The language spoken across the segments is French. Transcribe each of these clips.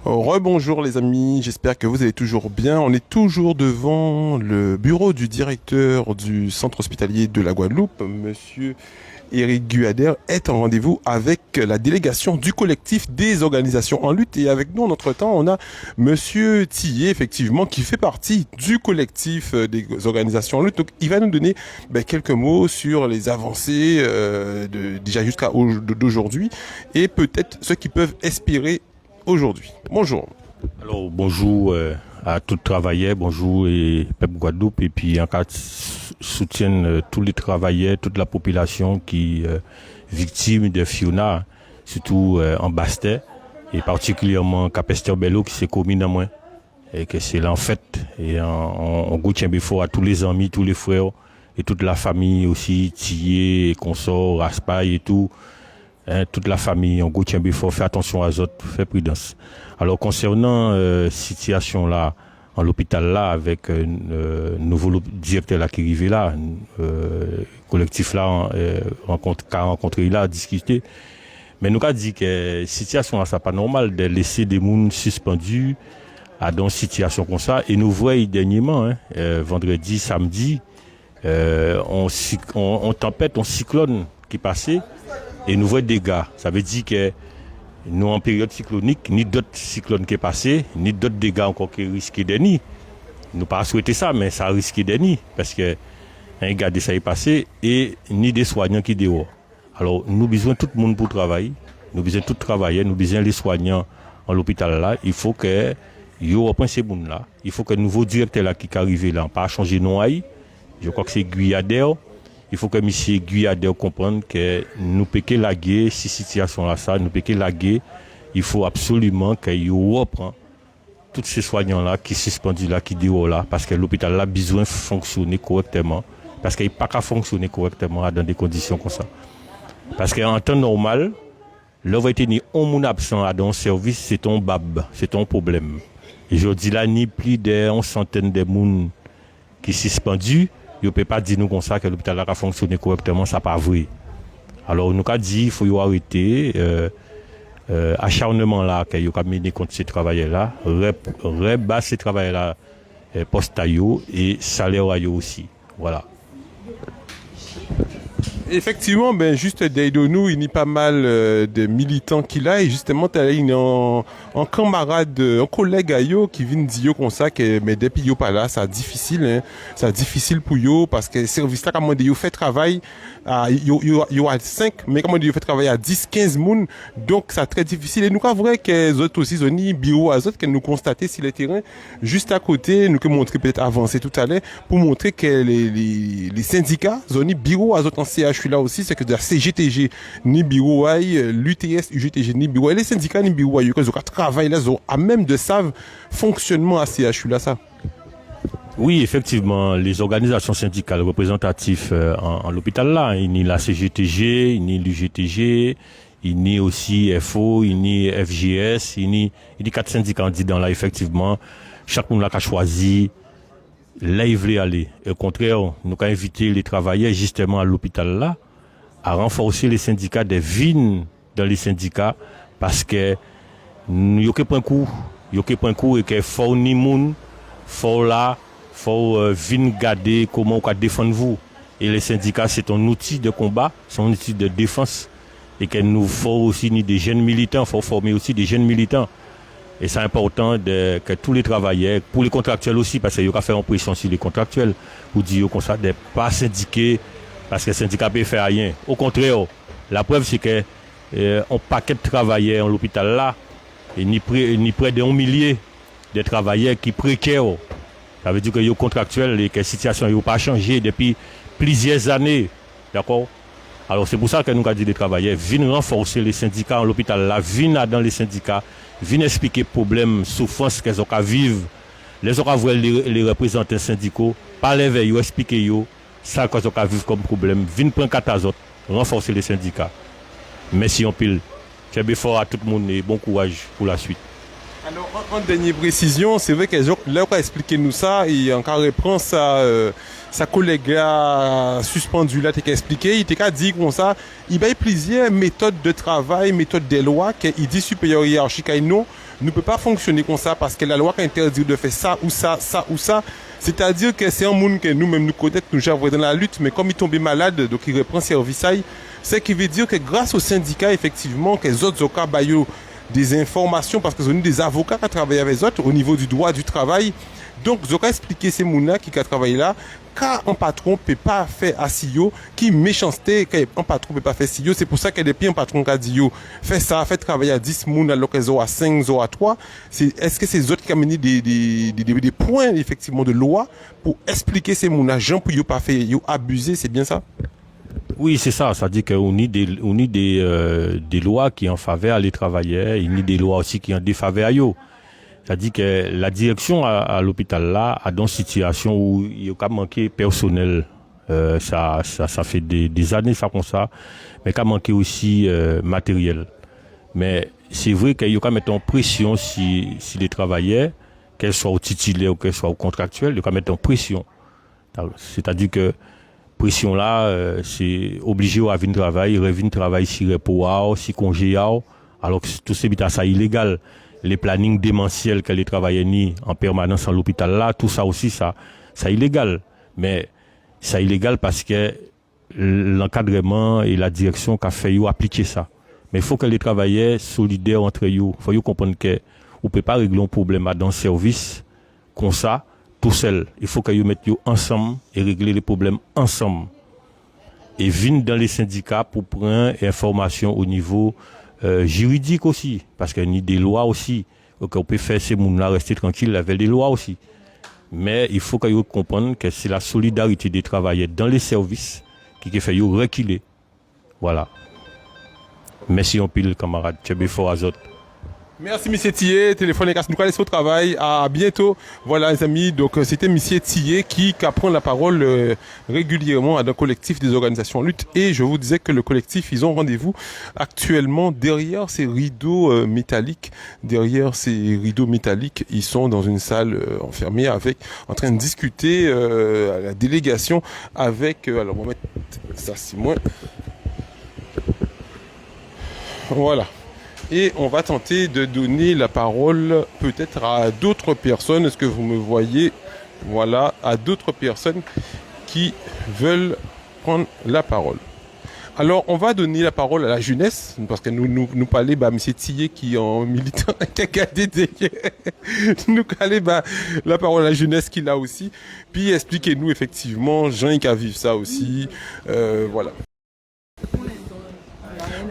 Rebonjour les amis, j'espère que vous allez toujours bien. On est toujours devant le bureau du directeur du centre hospitalier de la Guadeloupe. Monsieur Éric Guyader est en rendez-vous avec la délégation du collectif des organisations en lutte. Et avec nous, en notre temps, on a Monsieur Tillet, effectivement, qui fait partie du collectif des organisations en lutte. Donc, il va nous donner quelques mots sur les avancées déjà jusqu'à d'aujourd'hui et peut-être ceux qui peuvent espérer aujourd'hui. Bonjour. Alors bonjour à tous les travailleurs, bonjour et peuple Guadeloupe et puis en cas soutiennent tous les travailleurs, toute la population qui victime de Fiona, surtout en Bastet et particulièrement Capester Bello qui s'est commis dans moi et que c'est en fait et on goûte fort à tous les amis, tous les frères et toute la famille aussi, Thier, Consort, Raspail et tout. Toute la famille, on goûte bien fort, fait attention à eux, fait prudence. Alors concernant situation là, en l'hôpital là, avec nouveau directeur là qui arrive là, collectif là, rencontré là, discuté. Mais nous avons dit que situation là, c'est pas normal de laisser des gens suspendus à dans une situation comme ça. Et nous voyons dernièrement, vendredi, samedi, on tempête, on cyclone qui passait. Et nous voyons des dégâts. Ça veut dire que nous en période cyclonique, ni d'autres cyclones qui sont passés, ni d'autres dégâts encore qui risquent de nier. Nous pas souhaité ça, mais ça risque de nier. Parce que un gars de ça est passé et ni des soignants qui dehors. Alors nous besoin tout le monde pour travailler. Nous besoin tout travailler, nous besoin les soignants en l'hôpital là. Il faut que yo reprenne ces gens là. Il faut que le nouveau directeur là qui est arrivé là, pas changer nom. Je crois que c'est Guyader. Il faut que M. Guyader comprenne que nous pouvons laguer si situation là ça, nous pouvons laguer. Il faut absolument qu'il reprenne tous ces soignants là qui sont suspendus là, qui dehors là, parce que l'hôpital là a besoin de fonctionner correctement, parce qu'il n'y a pas qu'à fonctionner correctement dans des conditions comme ça. Parce qu'en temps normal, là va être ni un moun absent dans le service, c'est ton bab, c'est ton problème. Et je dis là ni plus d'une centaine de moun qui sont suspendus. Vous ne pouvez pas dire nous comme ça que l'hôpital a fonctionné correctement, ça n'est pas vrai. Alors nous avons dit qu'il faut arrêter acharnement là que vous avez mené contre ces travailleurs là, rebat ces travailleurs là poste et salaire aussi. Voilà. Effectivement, juste derrière nous, il y a pas mal de militants qui là et justement il y a un camarade, un collègue à yo qui vient dire comme ça que mais depuis yo pas là, c'est difficile pour yo parce que service là comment yo fait travail à yo à 5 mais comment yo fait travail à 10 15 moun donc c'est très difficile et nous avons vrai que les autres aussi zoni bureau à autres que nous constater sur le terrain juste à côté nous que montrer peut-être avancer tout à l'heure pour montrer que les syndicats zoni bureau à autres en CHU là aussi c'est que de la CGTG ni bureau l'UTS UGTG ni bureau les syndicats ni bureau que ils travaillent là à même de savent fonctionnement à CHU là ça. Oui, effectivement, les organisations syndicales représentatives en l'hôpital là, il y a la CGTG, il y a l'UGTG, il y a aussi FO, il y a FGS, il y a 4 syndicats candidats là, effectivement. Chaque monde a choisi là il veut aller. Et au contraire, nous avons invité les travailleurs justement à l'hôpital là à renforcer les syndicats des vignes dans les syndicats parce que il y a pas un coup et que faut ni moun, faut là faut venir garder comment on peut défendre vous. Et les syndicats, c'est un outil de combat, c'est un outil de défense. Et qu'il nous faut aussi des jeunes militants, il faut former aussi des jeunes militants. Et c'est important que tous les travailleurs, pour les contractuels aussi, parce qu'il y a faire une pression sur les contractuels, pour dire qu'on ne pas syndiquer, parce que le syndicat ne peut faire rien. Au contraire, la preuve c'est que on paquet de travailleurs à l'hôpital là, et ni près de 1 millier de travailleurs qui précaires. Ça veut dire que les contractuels et que la situation n'a pas changé depuis plusieurs années. D'accord? Alors c'est pour ça que nous avons dit les travailleurs viennent renforcer les syndicats à l'hôpital là, viennent dans les syndicats, viennent expliquer les problèmes, souffrances qu'elles ont à vivre. Les ont à voir les représentants syndicaux, parler avec eux, expliquer eux, ça qu'elles ont à vivre comme problème. Viennent prendre 4 autres, renforcer les syndicats. Merci en pile. C'est bien fort à tout le monde et bon courage pour la suite. Alors, en dernière précision, c'est vrai qu'elle a expliqué nous ça et encore reprend sa collègue a suspendu là, t'as expliqué, il t'a dit comme ça, il y a plusieurs méthodes de travail, méthodes des lois, qu'il dit supérieur hiérarchique à nous, ne peut pas fonctionner comme ça parce que la loi interdit de faire ça ou ça, ça ou ça. C'est-à-dire que c'est un monde que nous-mêmes nous connaissons, nous gérons dans la lutte, mais comme il tombe malade, donc il reprend service. C'est qui veut dire que grâce aux syndicats, effectivement, que les autres cas des informations parce que nous avons des avocats qui travaillent avec les autres au niveau du droit du travail. Donc, je vais expliquer ces gens qui travaillent là, car un patron ne peut pas faire à CEO, qui méchanceté, qu'un patron ne peut pas faire CEO. C'est pour ça que depuis un patron qui a dit, fait ça, fait travailler à 10 personnes alors qu'ils ont à 5, à 3. Est-ce que c'est les autres qui ont mené des points, effectivement, de loi pour expliquer ces gens pour ne pas faire abuser, c'est bien ça? Oui, c'est ça. Ça dit qu'on a des lois qui en faveur les travailleurs, il y a des lois aussi qui en défaveur à eux. Ça dit que la direction à l'hôpital là a dans une situation où il y a manqué personnel. Ça fait des années ça comme ça, mais il a manqué aussi matériel. Mais c'est vrai qu'il y a quand même en pression si les travailleurs, qu'elles soient titulaires ou qu'elles soient contractuels, il y a mettre en pression. C'est-à-dire que pression là, c'est obligé à venir travailler si repos, si congé, alors que tout c'est illégal. Les plannings démentiels que les travailleurs ni en permanence à l'hôpital là, tout ça aussi, ça illégal. Mais ça illégal parce que l'encadrement et la direction qui a fait appliquer ça. Mais il faut que les travailleurs solidaires entre eux. Il faut comprendre que on peut pas régler un problème dans le service comme ça, tout seul. Il faut qu'ils mettent ensemble et régler les problèmes ensemble. Et viennent dans les syndicats pour prendre information au niveau juridique aussi, parce qu'il y a des lois aussi. Donc on peut faire ces gens-là rester tranquilles avec des lois aussi. Mais il faut qu'ils comprennent que c'est la solidarité des travailleurs dans les services qui fait reculer. Voilà. Merci en pile, camarade. Tchébé fort à autres. Merci, M. Thier. Téléphone et casse. Nous allons au travail. À bientôt. Voilà, les amis. Donc, c'était M. Thier qui prend la parole régulièrement à un collectif des organisations lutte. Et je vous disais que le collectif, ils ont rendez-vous actuellement derrière ces rideaux métalliques. Derrière ces rideaux métalliques, ils sont dans une salle enfermée en train de discuter à la délégation avec, alors, on va mettre ça, c'est moins. Voilà. Et on va tenter de donner la parole peut-être à d'autres personnes. Est-ce que vous me voyez? Voilà, à d'autres personnes qui veulent prendre la parole. Alors, on va donner la parole à la jeunesse, parce que nous parler, M. Thier qui est en militant, qui a gardé nous parler, la parole à la jeunesse qu'il a aussi. Puis expliquez-nous effectivement, Jean qui a vécu ça aussi. Voilà.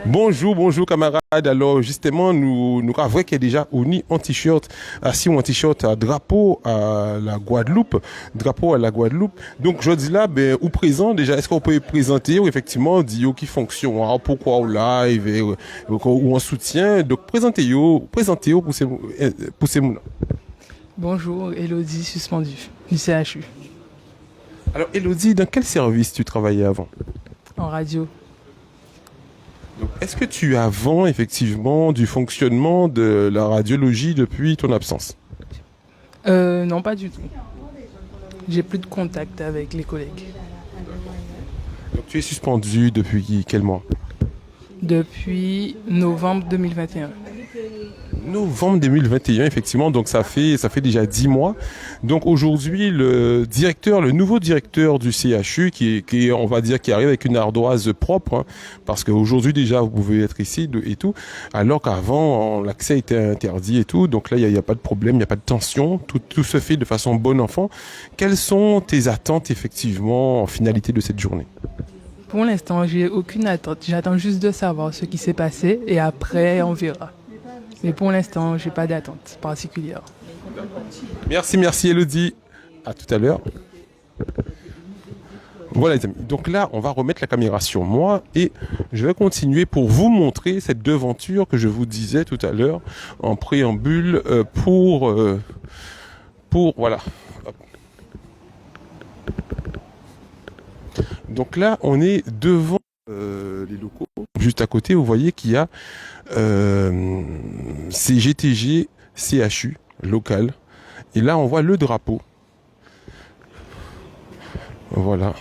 Bonjour camarades. Alors justement, nous avons qu'il y a déjà uni en t-shirt, assis en t-shirt à drapeau à la Guadeloupe. Donc je dis là, ou présent déjà, est-ce qu'on peut présenter ou effectivement dire qui fonctionne, pourquoi ou live ou en soutien. Donc présentez-vous pour ces mots. Bonjour, Elodie suspendue du CHU. Alors Elodie, dans quel service tu travaillais avant? En radio. Donc, est-ce que tu as vent effectivement du fonctionnement de la radiologie depuis ton absence? Non, pas du tout. J'ai plus de contact avec les collègues. Donc tu es suspendu depuis quel mois? Depuis novembre 2021. Novembre 2021, effectivement, donc ça fait déjà 10 mois. Donc aujourd'hui, le nouveau directeur du CHU, qui on va dire, qui arrive avec une ardoise propre, hein, parce qu'aujourd'hui déjà, vous pouvez être ici et tout, alors qu'avant, l'accès était interdit et tout. Donc là, il n'y a pas de problème, il n'y a pas de tension, tout se fait de façon bon enfant. Quelles sont tes attentes, effectivement, en finalité de cette journée? Pour l'instant, j'ai aucune attente. J'attends juste de savoir ce qui s'est passé et après, on verra. Mais pour l'instant, j'ai pas d'attente particulière. Merci Elodie. À tout à l'heure. Voilà les amis. Donc là, on va remettre la caméra sur moi et je vais continuer pour vous montrer cette devanture que je vous disais tout à l'heure en préambule pour voilà. Hop. Donc là, on est devant les locaux. Juste à côté, vous voyez qu'il y a CGTG, CHU, local. Et là, on voit le drapeau. Voilà.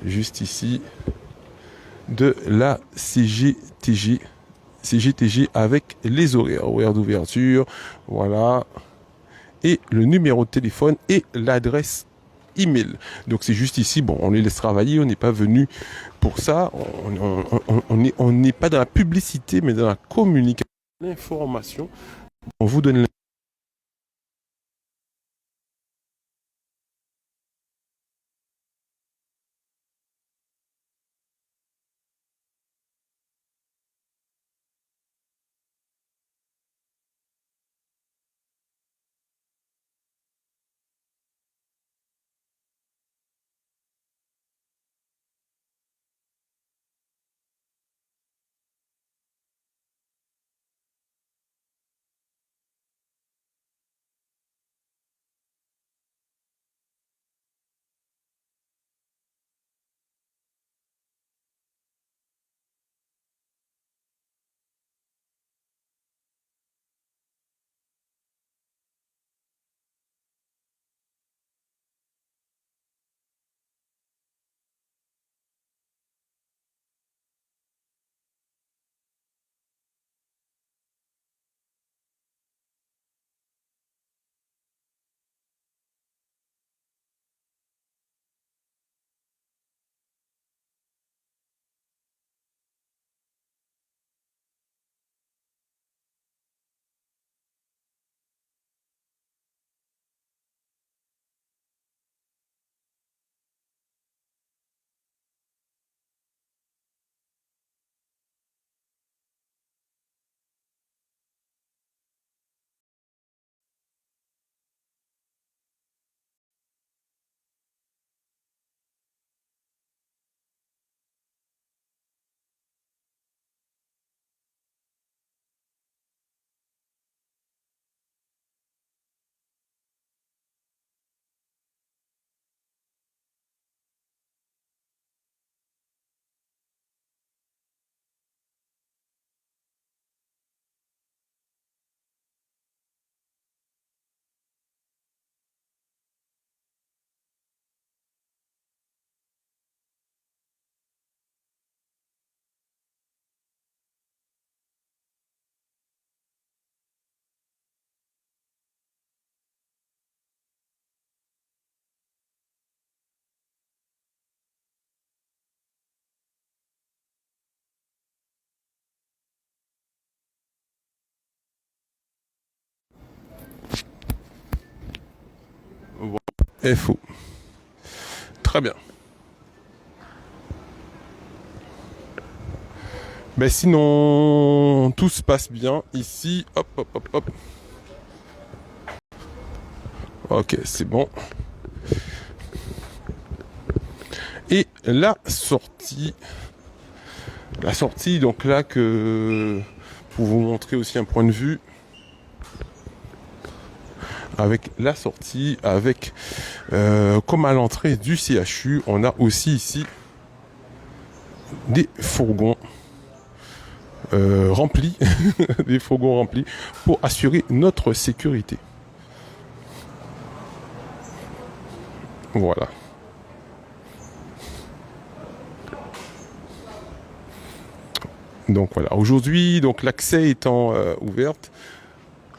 Juste ici. De la CGTG, CGTG avec les horaires d'ouverture, voilà, et le numéro de téléphone et l'adresse email. Donc c'est juste ici, bon, on les laisse travailler, on n'est pas venu pour ça, on n'est pas dans la publicité, mais dans la communication, l'information. On vous donne FO. Très bien. Mais sinon, tout se passe bien ici. Hop, hop, hop, hop. Ok, c'est bon. Et la sortie, donc là que pour vous montrer aussi un point de vue avec la sortie, avec comme à l'entrée du CHU, on a aussi ici des fourgons remplis, des fourgons remplis pour assurer notre sécurité. Voilà. Donc voilà. Aujourd'hui, donc l'accès étant ouverte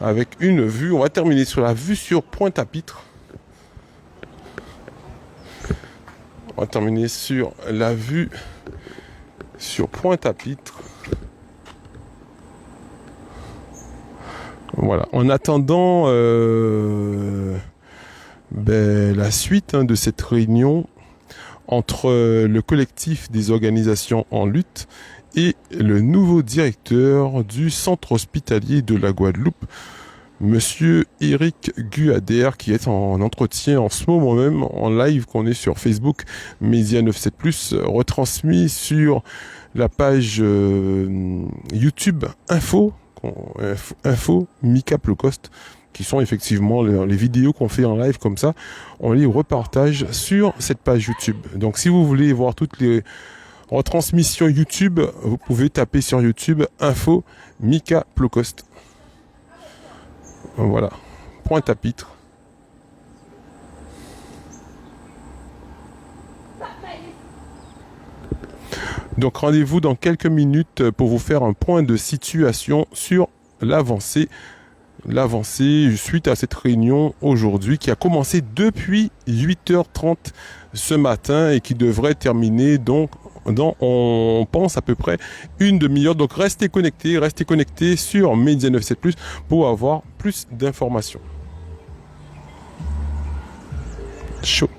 avec une vue, on va terminer sur la vue sur Pointe-à-Pitre. On va terminer sur la vue sur Pointe-à-Pitre. Voilà. En attendant la suite de cette réunion entre le collectif des organisations en lutte et le nouveau directeur du centre hospitalier de la Guadeloupe, Monsieur Eric Guader, qui est en entretien en ce moment même, en live qu'on est sur Facebook, Média 97+, retransmis sur la page YouTube Info Mika Plocost, qui sont effectivement les vidéos qu'on fait en live comme ça, on les repartage sur cette page YouTube. Donc si vous voulez voir toutes les retransmissions YouTube, vous pouvez taper sur YouTube Info Mika Plocost. Voilà, Pointe-à-Pitre. Donc rendez-vous dans quelques minutes pour vous faire un point de situation sur l'avancée suite à cette réunion aujourd'hui qui a commencé depuis 8h30 ce matin et qui devrait terminer donc dans, on pense, à peu près une demi-heure. Donc restez connectés sur Média 97+ pour avoir plus d'informations. Chaud.